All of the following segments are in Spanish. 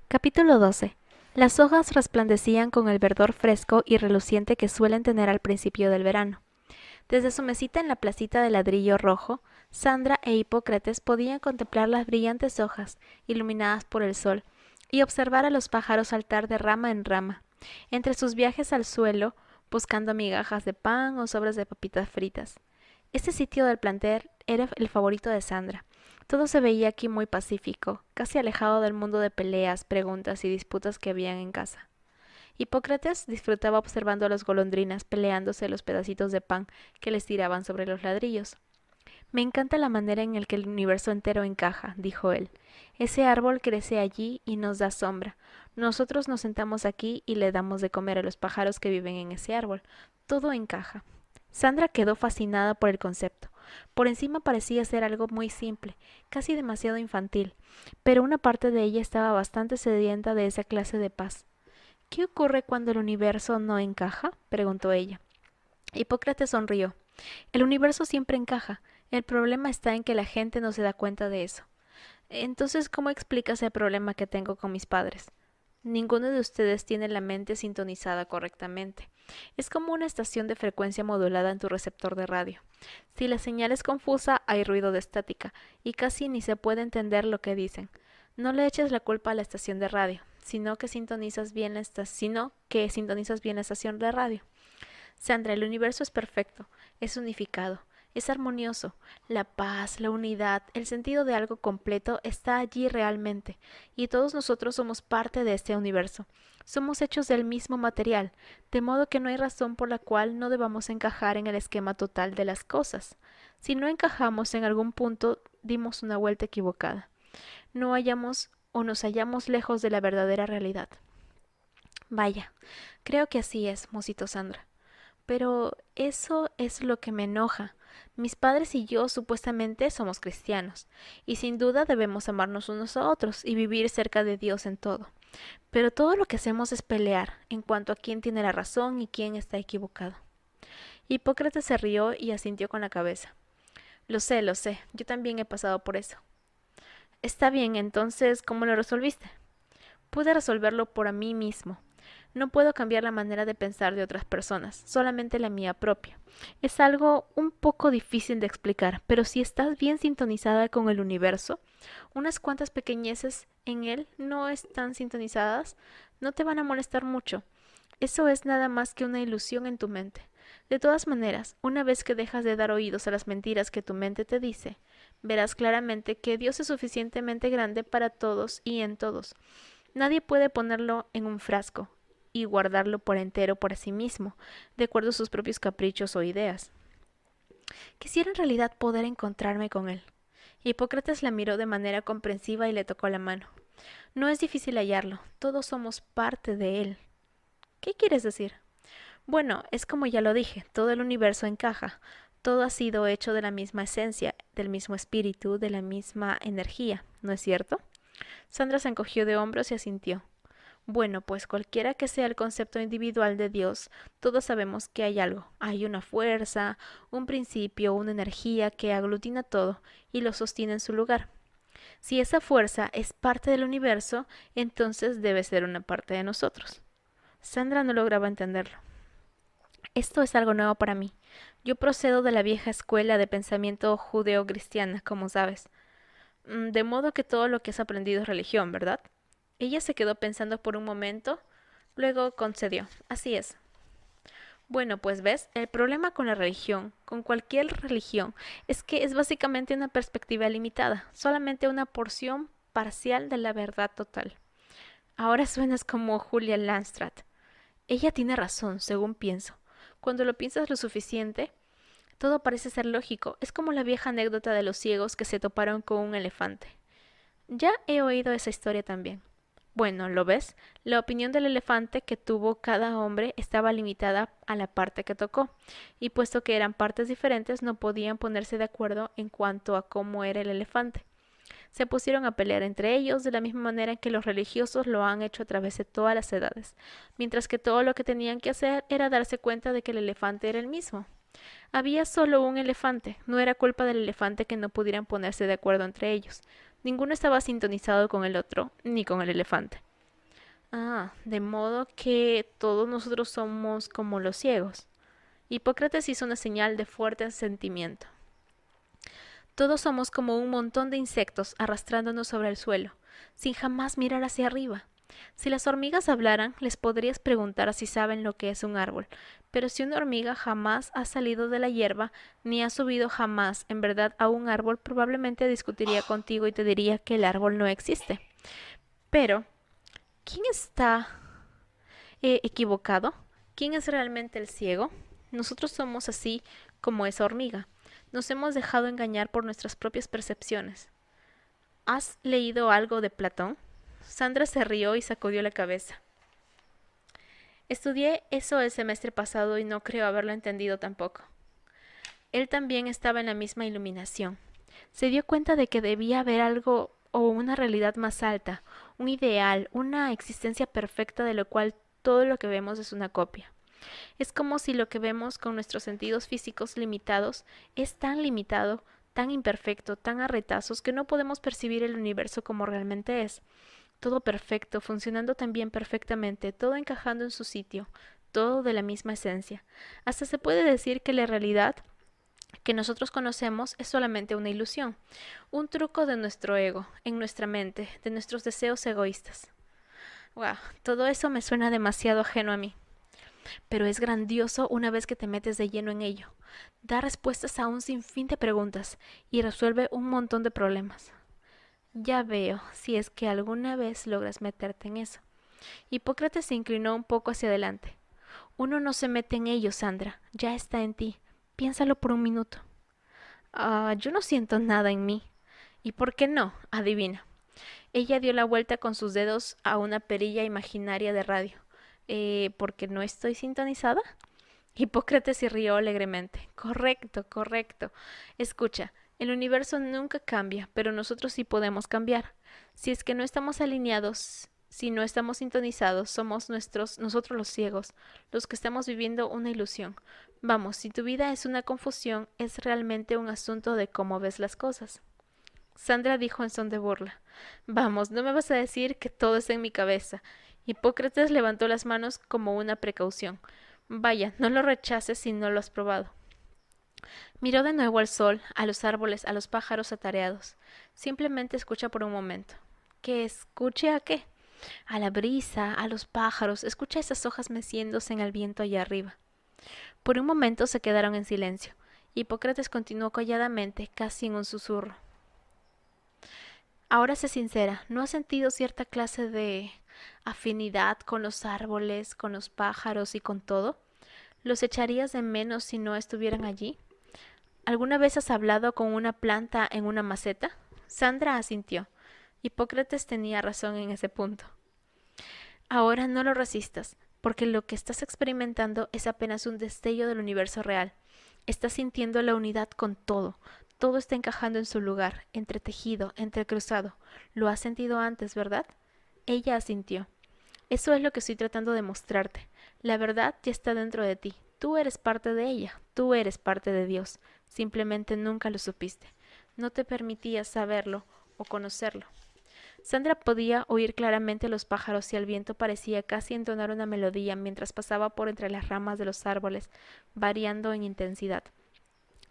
Capítulo 12. Las hojas resplandecían con el verdor fresco y reluciente que suelen tener al principio del verano. Desde su mesita en la placita de ladrillo rojo, Sandra e Hipócrates podían contemplar las brillantes hojas, iluminadas por el sol, y observar a los pájaros saltar de rama en rama, entre sus viajes al suelo, buscando migajas de pan o sobras de papitas fritas. Este sitio del planter era el favorito de Sandra. Todo se veía aquí muy pacífico, casi alejado del mundo de peleas, preguntas y disputas que habían en casa. Hipócrates disfrutaba observando a las golondrinas peleándose los pedacitos de pan que les tiraban sobre los ladrillos. Me encanta la manera en la que el universo entero encaja, dijo él. Ese árbol crece allí y nos da sombra. Nosotros nos sentamos aquí y le damos de comer a los pájaros que viven en ese árbol. Todo encaja. Sandra quedó fascinada por el concepto. Por encima parecía ser algo muy simple, casi demasiado infantil, pero una parte de ella estaba bastante sedienta de esa clase de paz. ¿Qué ocurre cuando el universo no encaja?, preguntó ella. Hipócrates sonrió. El universo siempre encaja. El problema está en que la gente no se da cuenta de eso. Entonces, ¿cómo explicas el problema que tengo con mis padres? Ninguno de ustedes tiene la mente sintonizada correctamente. Es como una estación de frecuencia modulada en tu receptor de radio. Si la señal es confusa, hay ruido de estática, y casi ni se puede entender lo que dicen. No le eches la culpa a la estación de radio, sino que sintonizas bien la estación de radio. Sandra, el universo es perfecto, es unificado, es armonioso. La paz, la unidad, el sentido de algo completo está allí realmente, y todos nosotros somos parte de este universo. Somos hechos del mismo material, de modo que no hay razón por la cual no debamos encajar en el esquema total de las cosas. Si no encajamos en algún punto, dimos una vuelta equivocada. No hallamos o nos hallamos lejos de la verdadera realidad. Vaya, creo que así es, musitó Sandra. Pero eso es lo que me enoja. Mis padres y yo supuestamente somos cristianos, y sin duda debemos amarnos unos a otros y vivir cerca de Dios en todo. Pero todo lo que hacemos es pelear en cuanto a quién tiene la razón y quién está equivocado. Hipócrates se rió y asintió con la cabeza. Lo sé, yo también he pasado por eso. Está bien, entonces, ¿cómo lo resolviste? Pude resolverlo por a mí mismo. No puedo cambiar la manera de pensar de otras personas, solamente la mía propia. Es algo un poco difícil de explicar, pero si estás bien sintonizada con el universo, unas cuantas pequeñeces en él no están sintonizadas, no te van a molestar mucho. Eso es nada más que una ilusión en tu mente. De todas maneras, una vez que dejas de dar oídos a las mentiras que tu mente te dice, verás claramente que Dios es suficientemente grande para todos y en todos. Nadie puede ponerlo en un frasco y guardarlo por entero para sí mismo, de acuerdo a sus propios caprichos o ideas. Quisiera en realidad poder encontrarme con él. Hipócrates la miró de manera comprensiva y le tocó la mano. No es difícil hallarlo, todos somos parte de él. ¿Qué quieres decir? Bueno, es como ya lo dije, todo el universo encaja, todo ha sido hecho de la misma esencia, del mismo espíritu, de la misma energía, ¿no es cierto? Sandra se encogió de hombros y asintió. Bueno, pues cualquiera que sea el concepto individual de Dios, todos sabemos que hay algo, hay una fuerza, un principio, una energía que aglutina todo y lo sostiene en su lugar. Si esa fuerza es parte del universo, entonces debe ser una parte de nosotros. Sandra no lograba entenderlo. Esto es algo nuevo para mí. Yo procedo de la vieja escuela de pensamiento judeo-cristiana, como sabes. De modo que todo lo que has aprendido es religión, ¿verdad? Ella se quedó pensando por un momento, luego concedió. Así es. Bueno, pues ves, el problema con la religión, con cualquier religión, es que es básicamente una perspectiva limitada, solamente una porción parcial de la verdad total. Ahora suenas como Julia Landstrat. Ella tiene razón, según pienso. Cuando lo piensas lo suficiente, todo parece ser lógico. Es como la vieja anécdota de los ciegos que se toparon con un elefante. Ya he oído esa historia también. Bueno, ¿lo ves? La opinión del elefante que tuvo cada hombre estaba limitada a la parte que tocó, y puesto que eran partes diferentes no podían ponerse de acuerdo en cuanto a cómo era el elefante. Se pusieron a pelear entre ellos de la misma manera en que los religiosos lo han hecho a través de todas las edades, mientras que todo lo que tenían que hacer era darse cuenta de que el elefante era el mismo. Había solo un elefante, no era culpa del elefante que no pudieran ponerse de acuerdo entre ellos. Ninguno estaba sintonizado con el otro, ni con el elefante. Ah, de modo que todos nosotros somos como los ciegos. Hipócrates hizo una señal de fuerte sentimiento. Todos somos como un montón de insectos arrastrándonos sobre el suelo, sin jamás mirar hacia arriba. Si las hormigas hablaran, les podrías preguntar si saben lo que es un árbol, pero si una hormiga jamás ha salido de la hierba, ni ha subido jamás, en verdad, a un árbol, probablemente discutiría contigo y te diría que el árbol no existe. Pero, ¿quién está equivocado? ¿Quién es realmente el ciego? Nosotros somos así como esa hormiga. Nos hemos dejado engañar por nuestras propias percepciones. ¿Has leído algo de Platón? Sandra se rió y sacudió la cabeza. Estudié eso el semestre pasado y no creo haberlo entendido tampoco. Él también estaba en la misma iluminación. Se dio cuenta de que debía haber algo o una realidad más alta, un ideal, una existencia perfecta de lo cual todo lo que vemos es una copia. Es como si lo que vemos con nuestros sentidos físicos limitados es tan limitado, tan imperfecto, tan a retazos que no podemos percibir el universo como realmente es. Todo perfecto, funcionando también perfectamente, todo encajando en su sitio, todo de la misma esencia. Hasta se puede decir que la realidad que nosotros conocemos es solamente una ilusión, un truco de nuestro ego, en nuestra mente, de nuestros deseos egoístas. Wow, todo eso me suena demasiado ajeno a mí. Pero es grandioso una vez que te metes de lleno en ello. Da respuestas a un sinfín de preguntas y resuelve un montón de problemas. Ya veo, si es que alguna vez logras meterte en eso. Hipócrates se inclinó un poco hacia adelante. Uno no se mete en ello, Sandra. Ya está en ti. Piénsalo por un minuto. Yo no siento nada en mí. ¿Y por qué no? Adivina. Ella dio la vuelta con sus dedos a una perilla imaginaria de radio. ¿Porque no estoy sintonizada? Hipócrates se rió alegremente. Correcto, correcto. Escucha, el universo nunca cambia, pero nosotros sí podemos cambiar. Si es que no estamos alineados, si no estamos sintonizados, somos nosotros los ciegos, los que estamos viviendo una ilusión. Vamos, si tu vida es una confusión, es realmente un asunto de cómo ves las cosas. Sandra dijo en son de burla. Vamos, no me vas a decir que todo está en mi cabeza. Hipócrates levantó las manos como una precaución. Vaya, no lo rechaces si no lo has probado. Miró de nuevo al sol, a los árboles, a los pájaros atareados. Simplemente escucha por un momento. ¿Que escuche a qué? A la brisa, a los pájaros, escucha esas hojas meciéndose en el viento allá arriba. Por un momento se quedaron en silencio. Hipócrates continuó calladamente, casi en un susurro. Ahora sé sincera, ¿no has sentido cierta clase de afinidad con los árboles, con los pájaros y con todo? ¿Los echarías de menos si no estuvieran allí? ¿Alguna vez has hablado con una planta en una maceta? Sandra asintió. Hipócrates tenía razón en ese punto. Ahora no lo resistas, porque lo que estás experimentando es apenas un destello del universo real. Estás sintiendo la unidad con todo. Todo está encajando en su lugar, entretejido, entrecruzado. Lo has sentido antes, ¿verdad? Ella asintió. Eso es lo que estoy tratando de mostrarte. La verdad ya está dentro de ti. Tú eres parte de ella. Tú eres parte de Dios. Simplemente nunca lo supiste. No te permitías saberlo o conocerlo. Sandra podía oír claramente los pájaros y el viento parecía casi entonar una melodía mientras pasaba por entre las ramas de los árboles, variando en intensidad.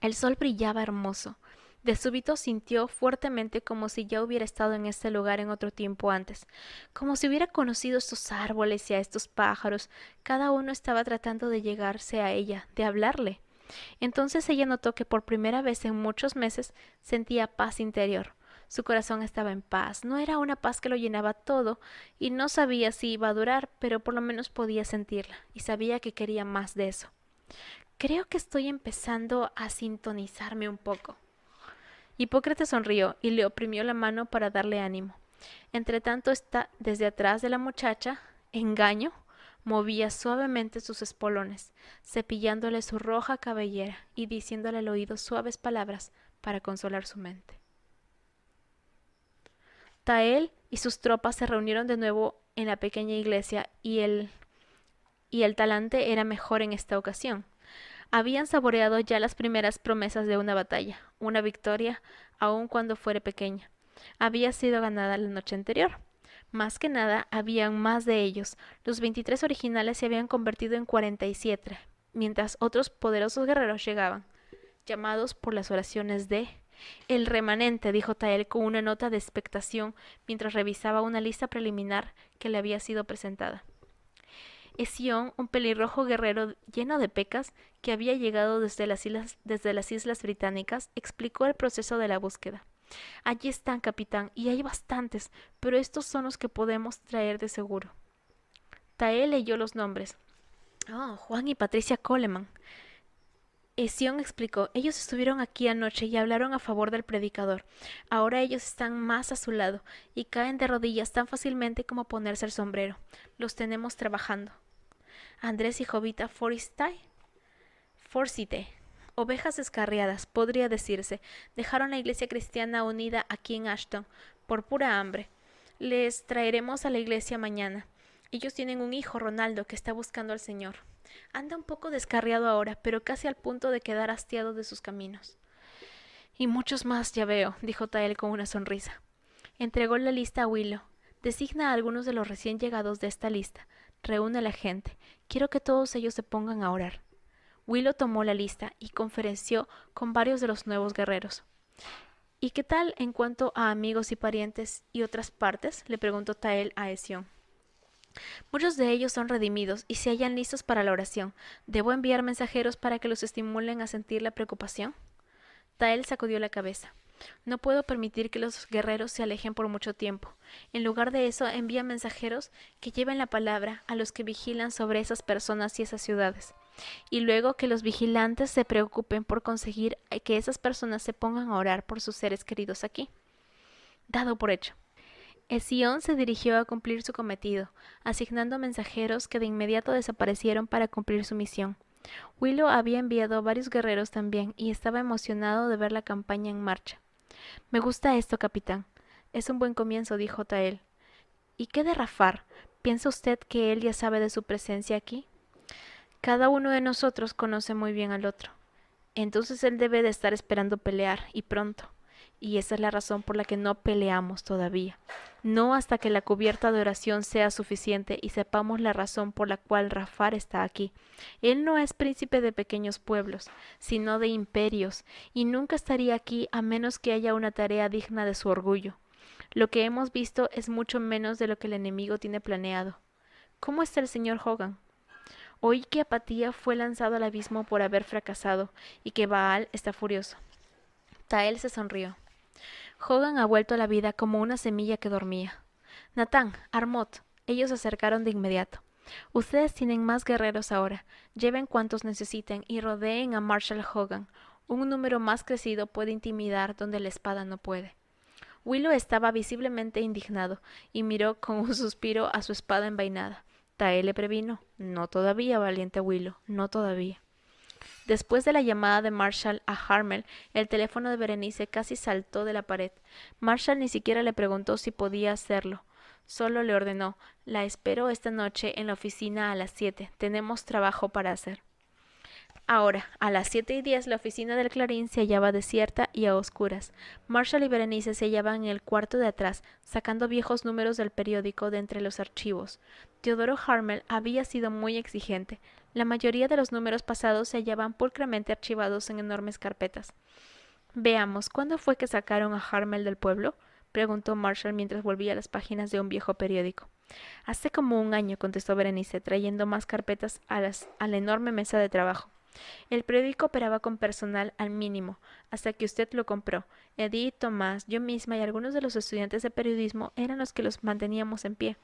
El sol brillaba hermoso. De súbito sintió fuertemente como si ya hubiera estado en este lugar en otro tiempo antes, como si hubiera conocido estos árboles y a estos pájaros. Cada uno estaba tratando de llegarse a ella, de hablarle. Entonces ella notó que por primera vez en muchos meses sentía paz interior. Su corazón estaba en paz. No era una paz que lo llenaba todo, y no sabía si iba a durar, pero por lo menos podía sentirla, y sabía que quería más de eso. Creo que estoy empezando a sintonizarme un poco. Hipócrates sonrió y le oprimió la mano para darle ánimo. Entretanto, desde atrás de la muchacha, Engaño, movía suavemente sus espolones, cepillándole su roja cabellera y diciéndole al oído suaves palabras para consolar su mente. Tael y sus tropas se reunieron de nuevo en la pequeña iglesia y el talante era mejor en esta ocasión. Habían saboreado ya las primeras promesas de una batalla, una victoria, aun cuando fuere pequeña. Había sido ganada la noche anterior. Más que nada, habían más de ellos. Los 23 originales se habían convertido en 47, mientras otros poderosos guerreros llegaban, llamados por las oraciones de... El remanente, dijo Tael con una nota de expectación mientras revisaba una lista preliminar que le había sido presentada. Esión, un pelirrojo guerrero lleno de pecas que había llegado desde las islas británicas, explicó el proceso de la búsqueda. Allí están, capitán, y hay bastantes, pero estos son los que podemos traer de seguro. Tael leyó los nombres. Oh, Juan y Patricia Coleman. Esión explicó, ellos estuvieron aquí anoche y hablaron a favor del predicador. Ahora ellos están más a su lado y caen de rodillas tan fácilmente como ponerse el sombrero. Los tenemos trabajando. Andrés y Jovita Forsythe, ovejas descarriadas, podría decirse, dejaron la iglesia cristiana unida aquí en Ashton por pura hambre. Les traeremos a la iglesia mañana. Ellos tienen un hijo, Ronaldo, que está buscando al Señor. Anda un poco descarriado ahora, pero casi al punto de quedar hastiado de sus caminos. Y muchos más, ya veo, dijo Tael con una sonrisa. Entregó la lista a Willow. Designa a algunos de los recién llegados de esta lista. Reúne a la gente. Quiero que todos ellos se pongan a orar. Willow tomó la lista y conferenció con varios de los nuevos guerreros. ¿Y qué tal en cuanto a amigos y parientes y otras partes? Le preguntó Tael a Esión. Muchos de ellos son redimidos y se hallan listos para la oración. ¿Debo enviar mensajeros para que los estimulen a sentir la preocupación? Tael sacudió la cabeza. No puedo permitir que los guerreros se alejen por mucho tiempo. En lugar de eso, envía mensajeros que lleven la palabra a los que vigilan sobre esas personas y esas ciudades. Y luego que los vigilantes se preocupen por conseguir que esas personas se pongan a orar por sus seres queridos aquí. Dado por hecho. Esión se dirigió a cumplir su cometido, asignando mensajeros que de inmediato desaparecieron para cumplir su misión. Willow había enviado varios guerreros también y estaba emocionado de ver la campaña en marcha. Me gusta esto, capitán. Es un buen comienzo, dijo Tael. ¿Y qué de Rafar? ¿Piensa usted que él ya sabe de su presencia aquí? Cada uno de nosotros conoce muy bien al otro. Entonces él debe de estar esperando pelear, y pronto. Y esa es la razón por la que no peleamos todavía. No hasta que la cubierta de oración sea suficiente y sepamos la razón por la cual Rafar está aquí. Él no es príncipe de pequeños pueblos, sino de imperios, y nunca estaría aquí a menos que haya una tarea digna de su orgullo. Lo que hemos visto es mucho menos de lo que el enemigo tiene planeado. ¿Cómo está el señor Hogan? Oí que Apatía fue lanzado al abismo por haber fracasado, y que Baal está furioso. Tael se sonrió. Hogan ha vuelto a la vida como una semilla que dormía. Natán, Armot, ellos se acercaron de inmediato. Ustedes tienen más guerreros ahora. Lleven cuantos necesiten y rodeen a Marshal Hogan. Un número más crecido puede intimidar donde la espada no puede. Willow estaba visiblemente indignado y miró con un suspiro a su espada envainada. Tael le previno. No todavía, valiente Willow, no todavía. Después de la llamada de Marshall a Harmel, el teléfono de Berenice casi saltó de la pared. Marshall ni siquiera le preguntó si podía hacerlo. Solo le ordenó: la espero esta noche en la oficina a las 7. Tenemos trabajo para hacer. Ahora, a las 7:10, la oficina del Clarín se hallaba desierta y a oscuras. Marshall y Berenice se hallaban en el cuarto de atrás, sacando viejos números del periódico de entre los archivos. Teodoro Harmel había sido muy exigente. La mayoría de los números pasados se hallaban pulcramente archivados en enormes carpetas. Veamos, ¿cuándo fue que sacaron a Harmel del pueblo? Preguntó Marshall mientras volvía las páginas de un viejo periódico. Hace como un año, contestó Berenice, trayendo más carpetas a la enorme mesa de trabajo. El periódico operaba con personal al mínimo, hasta que usted lo compró. Edith, Tomás, yo misma y algunos de los estudiantes de periodismo eran los que los manteníamos en pie.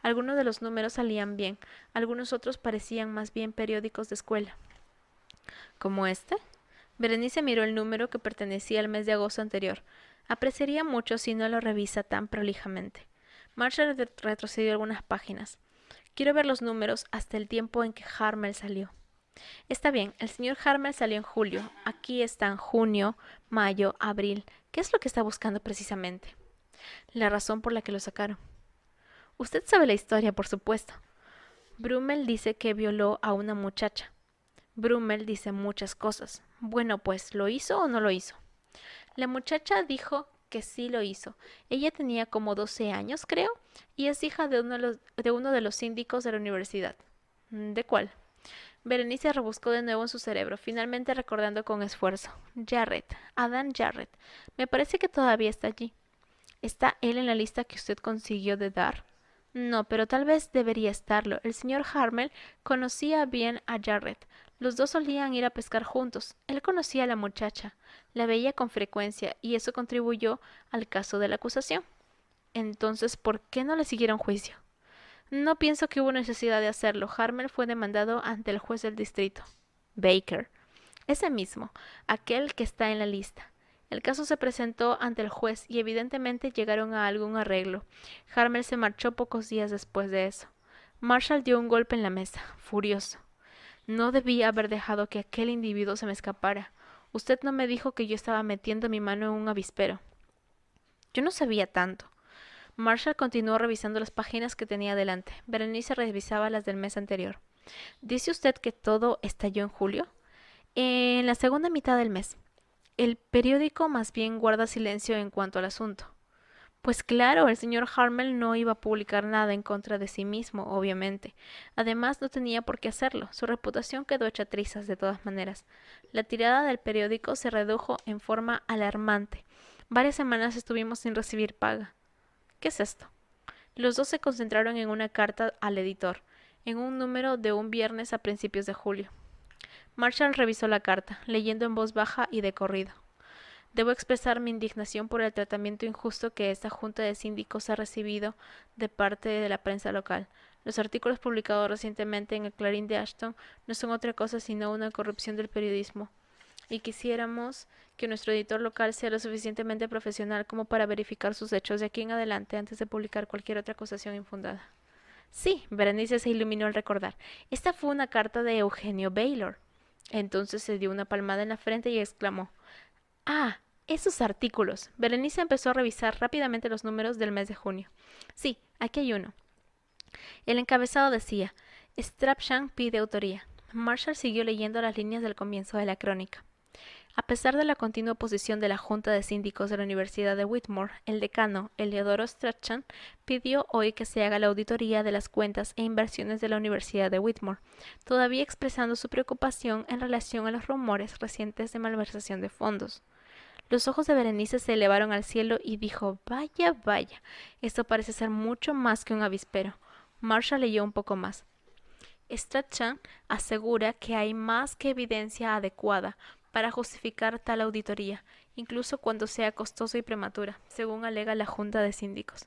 Algunos de los números salían bien, algunos otros parecían más bien periódicos de escuela. ¿Como este? Berenice miró el número que pertenecía al mes de agosto anterior. Apreciaría mucho si no lo revisa tan prolijamente. Marshall retrocedió algunas páginas. Quiero ver los números hasta el tiempo en que Harmel salió. Está bien, el señor Harmel salió en julio. Aquí están junio, mayo, abril. ¿Qué es lo que está buscando precisamente? La razón por la que lo sacaron. Usted sabe la historia, por supuesto. Brummel dice que violó a una muchacha. Brummel dice muchas cosas. Bueno, pues, ¿lo hizo o no lo hizo? La muchacha dijo que sí lo hizo. Ella tenía como 12 años, creo, y es hija de uno de los síndicos de la universidad. ¿De cuál? Berenice rebuscó de nuevo en su cerebro, finalmente recordando con esfuerzo. Jarrett, Adam Jarrett. Me parece que todavía está allí. ¿Está él en la lista que usted consiguió de dar? No, pero tal vez debería estarlo. El señor Harmel conocía bien a Jarrett. Los dos solían ir a pescar juntos. Él conocía a la muchacha, la veía con frecuencia, y eso contribuyó al caso de la acusación. Entonces, ¿por qué no le siguieron juicio? No pienso que hubo necesidad de hacerlo. Harmel fue demandado ante el juez del distrito. Baker. Ese mismo, aquel que está en la lista. El caso se presentó ante el juez y evidentemente llegaron a algún arreglo. Harmel se marchó pocos días después de eso. Marshall dio un golpe en la mesa, furioso. No debía haber dejado que aquel individuo se me escapara. Usted no me dijo que yo estaba metiendo mi mano en un avispero. Yo no sabía tanto. Marshall continuó revisando las páginas que tenía delante. Berenice revisaba las del mes anterior. ¿Dice usted que todo estalló en julio? En la segunda mitad del mes. El periódico más bien guarda silencio en cuanto al asunto. Pues claro, el señor Harmel no iba a publicar nada en contra de sí mismo, obviamente. Además, no tenía por qué hacerlo. Su reputación quedó hecha trizas de todas maneras. La tirada del periódico se redujo en forma alarmante. Varias semanas estuvimos sin recibir paga. ¿Qué es esto? Los dos se concentraron en una carta al editor, en un número de un viernes a principios de julio. Marshall revisó la carta, leyendo en voz baja y de corrido. Debo expresar mi indignación por el tratamiento injusto que esta junta de síndicos ha recibido de parte de la prensa local. Los artículos publicados recientemente en el Clarín de Ashton no son otra cosa sino una corrupción del periodismo, y quisiéramos que nuestro editor local sea lo suficientemente profesional como para verificar sus hechos de aquí en adelante antes de publicar cualquier otra acusación infundada. Sí, Berenice se iluminó al recordar. Esta fue una carta de Eugenio Baylor. Entonces se dio una palmada en la frente y exclamó: ¡Ah! Esos artículos. Berenice empezó a revisar rápidamente los números del mes de junio. Sí, aquí hay uno. El encabezado decía: Strapsham pide autoría. Marshall siguió leyendo las líneas del comienzo de la crónica. A pesar de la continua oposición de la Junta de Síndicos de la Universidad de Whitmore, el decano, Eleodoro Strachan, pidió hoy que se haga la auditoría de las cuentas e inversiones de la Universidad de Whitmore, todavía expresando su preocupación en relación a los rumores recientes de malversación de fondos. Los ojos de Berenice se elevaron al cielo y dijo: Vaya, vaya, esto parece ser mucho más que un avispero. Marshall leyó un poco más. Strachan asegura que hay más que evidencia adecuada para justificar tal auditoría, incluso cuando sea costosa y prematura, según alega la Junta de Síndicos.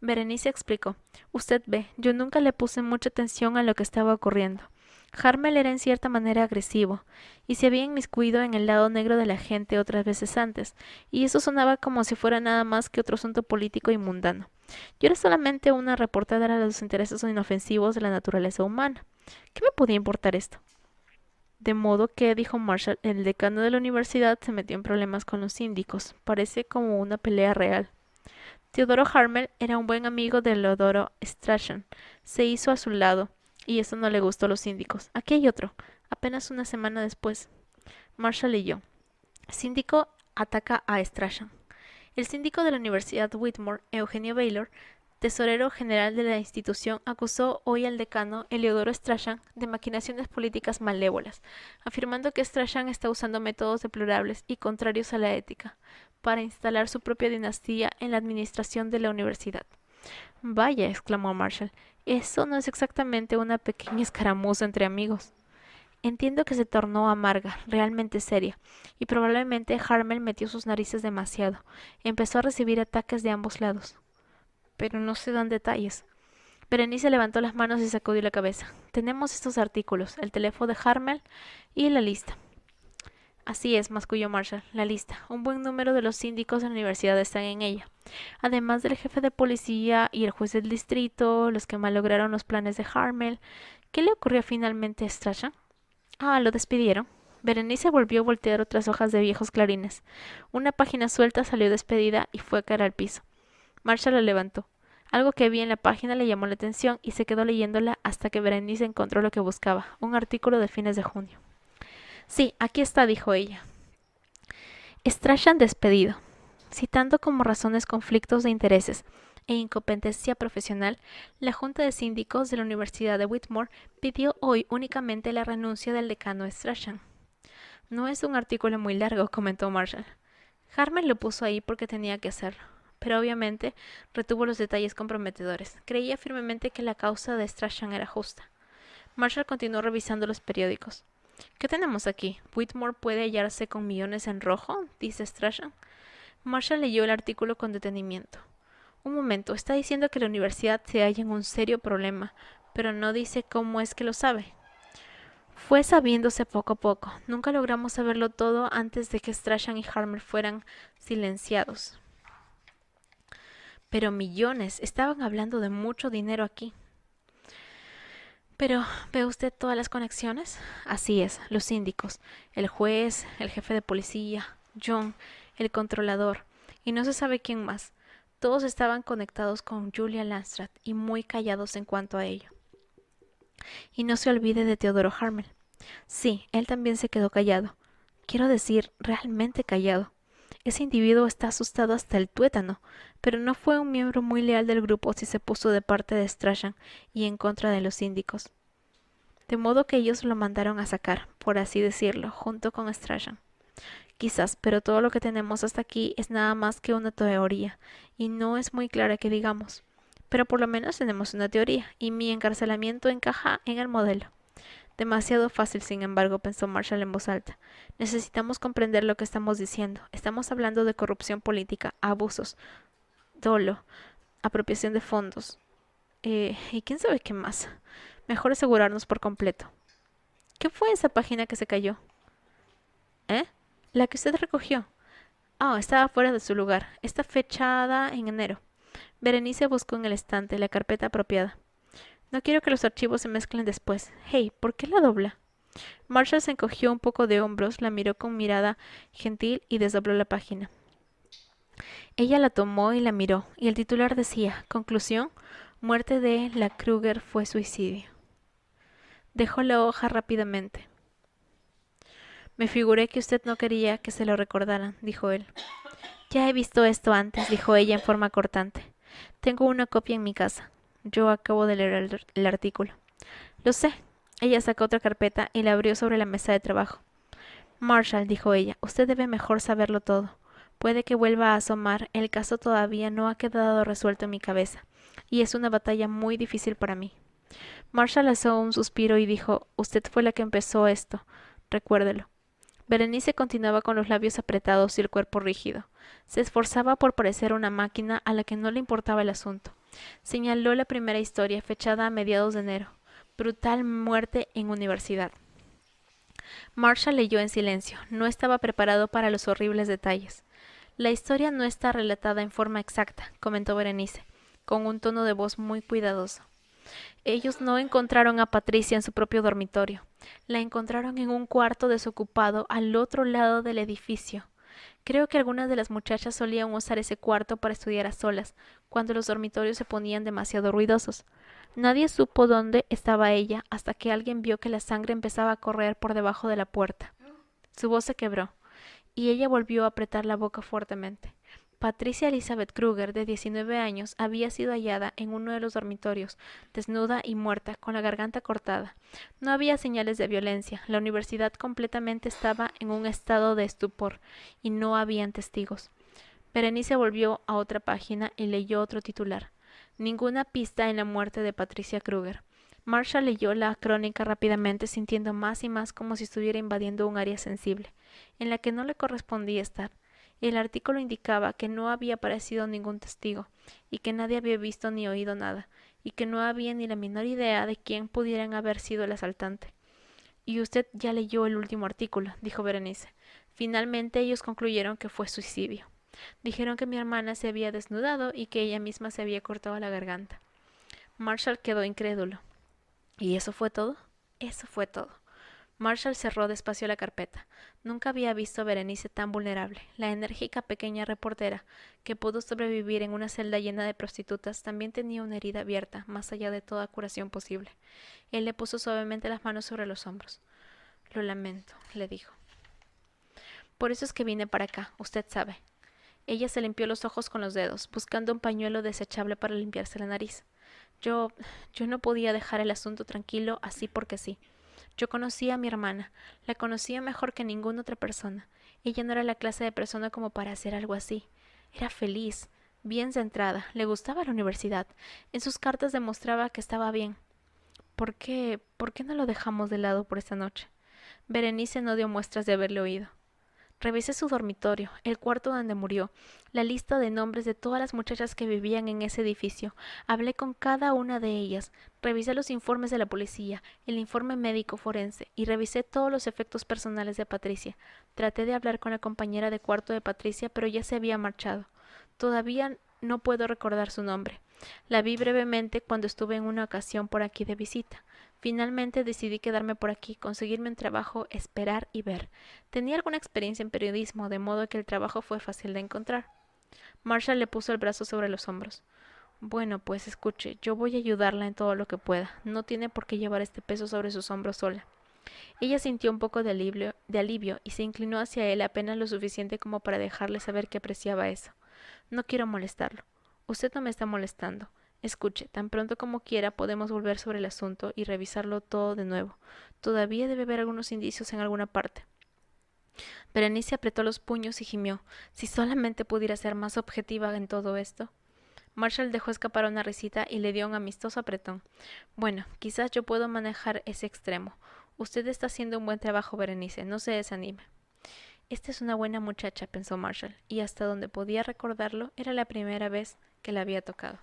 Berenice explicó: Usted ve, yo nunca le puse mucha atención a lo que estaba ocurriendo. Harmel era en cierta manera agresivo, y se había inmiscuido en el lado negro de la gente otras veces antes, y eso sonaba como si fuera nada más que otro asunto político y mundano. Yo era solamente una reportera de los intereses inofensivos de la naturaleza humana. ¿Qué me podía importar esto? De modo que, dijo Marshall, el decano de la universidad se metió en problemas con los síndicos. Parece como una pelea real. Teodoro Harmel era un buen amigo de Eleodoro Strachan. Se hizo a su lado, y eso no le gustó a los síndicos. Aquí hay otro. Apenas una semana después. Marshall leyó: Síndico ataca a Strachan. El síndico de la Universidad Whitmore, Eugenio Baylor, tesorero general de la institución, acusó hoy al decano Eleodoro Strachan de maquinaciones políticas malévolas, afirmando que Strachan está usando métodos deplorables y contrarios a la ética para instalar su propia dinastía en la administración de la universidad. Vaya, exclamó Marshall, eso no es exactamente una pequeña escaramuza entre amigos. Entiendo que se tornó amarga, realmente seria, y probablemente Harmel metió sus narices demasiado. Empezó a recibir ataques de ambos lados. Pero no se dan detalles. Berenice levantó las manos y sacudió la cabeza. Tenemos estos artículos, el teléfono de Harmel y la lista. Así es, masculló Marshall, la lista. Un buen número de los síndicos de la universidad están en ella. Además del jefe de policía y el juez del distrito, los que malograron los planes de Harmel. ¿Qué le ocurrió finalmente a Strachan? Ah, lo despidieron. Berenice volvió a voltear otras hojas de viejos clarines. Una página suelta salió despedida y fue a caer al piso. Marshall la levantó. Algo que vi en la página le llamó la atención y se quedó leyéndola hasta que Berenice encontró lo que buscaba, un artículo de fines de junio. Sí, aquí está, dijo ella. Strachan despedido. Citando como razones conflictos de intereses e incompetencia profesional, la Junta de Síndicos de la Universidad de Whitmore pidió hoy únicamente la renuncia del decano Strachan. No es un artículo muy largo, comentó Marshall. Harman lo puso ahí porque tenía que hacerlo, pero obviamente retuvo los detalles comprometedores. Creía firmemente que la causa de Strachan era justa. Marshall continuó revisando los periódicos. ¿Qué tenemos aquí? ¿Whitmore puede hallarse con millones en rojo?, dice Strachan. Marshall leyó el artículo con detenimiento. Un momento, está diciendo que la universidad se halla en un serio problema, pero no dice cómo es que lo sabe. Fue sabiéndose poco a poco. Nunca logramos saberlo todo antes de que Strachan y Harmer fueran silenciados. Pero millones, estaban hablando de mucho dinero aquí. Pero, ¿ve usted todas las conexiones? Así es, los síndicos, el juez, el jefe de policía, John, el controlador, y no se sabe quién más. Todos estaban conectados con Julia Landstrat y muy callados en cuanto a ello. Y no se olvide de Teodoro Harmel. Sí, él también se quedó callado. Quiero decir, realmente callado. Ese individuo está asustado hasta el tuétano, pero no fue un miembro muy leal del grupo si se puso de parte de Strachan y en contra de los síndicos. De modo que ellos lo mandaron a sacar, por así decirlo, junto con Strachan. Quizás, pero todo lo que tenemos hasta aquí es nada más que una teoría, y no es muy clara que digamos. Pero por lo menos tenemos una teoría, y mi encarcelamiento encaja en el modelo. Demasiado fácil, sin embargo, pensó Marshall en voz alta. Necesitamos comprender lo que estamos diciendo. Estamos hablando de corrupción política, abusos, dolo, apropiación de fondos. ¿Y quién sabe qué más? Mejor asegurarnos por completo. ¿Qué fue esa página que se cayó? ¿Eh? La que usted recogió. Ah, estaba fuera de su lugar. Está fechada en enero. Berenice buscó en el estante la carpeta apropiada. No quiero que los archivos se mezclen después. Hey, ¿por qué la dobla? Marshall se encogió un poco de hombros, la miró con mirada gentil y desdobló la página. Ella la tomó y la miró, y el titular decía, conclusión, muerte de la Kruger fue suicidio. Dejó la hoja rápidamente. Me figuré que usted no quería que se lo recordaran, dijo él. Ya he visto esto antes, dijo ella en forma cortante. Tengo una copia en mi casa. Yo acabo de leer el artículo. Lo sé. Ella sacó otra carpeta y la abrió sobre la mesa de trabajo. Marshall, dijo ella, usted debe mejor saberlo todo. Puede que vuelva a asomar, el caso todavía no ha quedado resuelto en mi cabeza, y es una batalla muy difícil para mí. Marshall alzó un suspiro y dijo, usted fue la que empezó esto, recuérdelo. Berenice continuaba con los labios apretados y el cuerpo rígido. Se esforzaba por parecer una máquina a la que no le importaba el asunto. Señaló la primera historia, fechada a mediados de enero. Brutal muerte en universidad. Marshall leyó en silencio. No estaba preparado para los horribles detalles. La historia no está relatada en forma exacta, comentó Berenice, con un tono de voz muy cuidadoso. Ellos no encontraron a Patricia en su propio dormitorio. La encontraron en un cuarto desocupado al otro lado del edificio. Creo que algunas de las muchachas solían usar ese cuarto para estudiar a solas, cuando los dormitorios se ponían demasiado ruidosos. Nadie supo dónde estaba ella hasta que alguien vio que la sangre empezaba a correr por debajo de la puerta. Su voz se quebró, y ella volvió a apretar la boca fuertemente. Patricia Elizabeth Kruger, de 19 años, había sido hallada en uno de los dormitorios, desnuda y muerta, con la garganta cortada. No había señales de violencia. La universidad completamente estaba en un estado de estupor, y no habían testigos. Berenice volvió a otra página y leyó otro titular. Ninguna pista en la muerte de Patricia Kruger. Marshall leyó la crónica rápidamente, sintiendo más y más como si estuviera invadiendo un área sensible, en la que no le correspondía estar. El artículo indicaba que no había aparecido ningún testigo, y que nadie había visto ni oído nada, y que no había ni la menor idea de quién pudieran haber sido el asaltante. Y usted ya leyó el último artículo, dijo Berenice. Finalmente ellos concluyeron que fue suicidio. Dijeron que mi hermana se había desnudado y que ella misma se había cortado la garganta. Marshall quedó incrédulo. ¿Y eso fue todo? Eso fue todo. Marshall cerró despacio la carpeta. Nunca había visto a Berenice tan vulnerable. La enérgica pequeña reportera, que pudo sobrevivir en una celda llena de prostitutas, también tenía una herida abierta, más allá de toda curación posible. Él le puso suavemente las manos sobre los hombros. Lo lamento, le dijo. Por eso es que vine para acá, usted sabe. Ella se limpió los ojos con los dedos, buscando un pañuelo desechable para limpiarse la nariz. Yo yo no podía dejar el asunto tranquilo así porque sí. Yo conocía a mi hermana, la conocía mejor que ninguna otra persona. Ella no era la clase de persona como para hacer algo así. Era feliz, bien centrada, le gustaba la universidad. En sus cartas demostraba que estaba bien. ¿Por qué no lo dejamos de lado por esta noche? Berenice no dio muestras de haberle oído. Revisé su dormitorio, el cuarto donde murió, la lista de nombres de todas las muchachas que vivían en ese edificio. Hablé con cada una de ellas, revisé los informes de la policía, el informe médico forense y revisé todos los efectos personales de Patricia. Traté de hablar con la compañera de cuarto de Patricia, pero ya se había marchado. Todavía no puedo recordar su nombre. La vi brevemente cuando estuve en una ocasión por aquí de visita. Finalmente decidí quedarme por aquí, conseguirme un trabajo, esperar y ver. Tenía alguna experiencia en periodismo, de modo que el trabajo fue fácil de encontrar. Marshall le puso el brazo sobre los hombros. Bueno, pues escuche, yo voy a ayudarla en todo lo que pueda. No tiene por qué llevar este peso sobre sus hombros sola. Ella sintió un poco de alivio y se inclinó hacia él apenas lo suficiente como para dejarle saber que apreciaba eso. No quiero molestarlo. Usted no me está molestando. Escuche, tan pronto como quiera podemos volver sobre el asunto y revisarlo todo de nuevo. Todavía debe haber algunos indicios en alguna parte. Berenice apretó los puños y gimió. Si solamente pudiera ser más objetiva en todo esto. Marshall dejó escapar una risita y le dio un amistoso apretón. Bueno, quizás yo puedo manejar ese extremo. Usted está haciendo un buen trabajo, Berenice. No se desanime. Esta es una buena muchacha, pensó Marshall, y hasta donde podía recordarlo era la primera vez que la había tocado.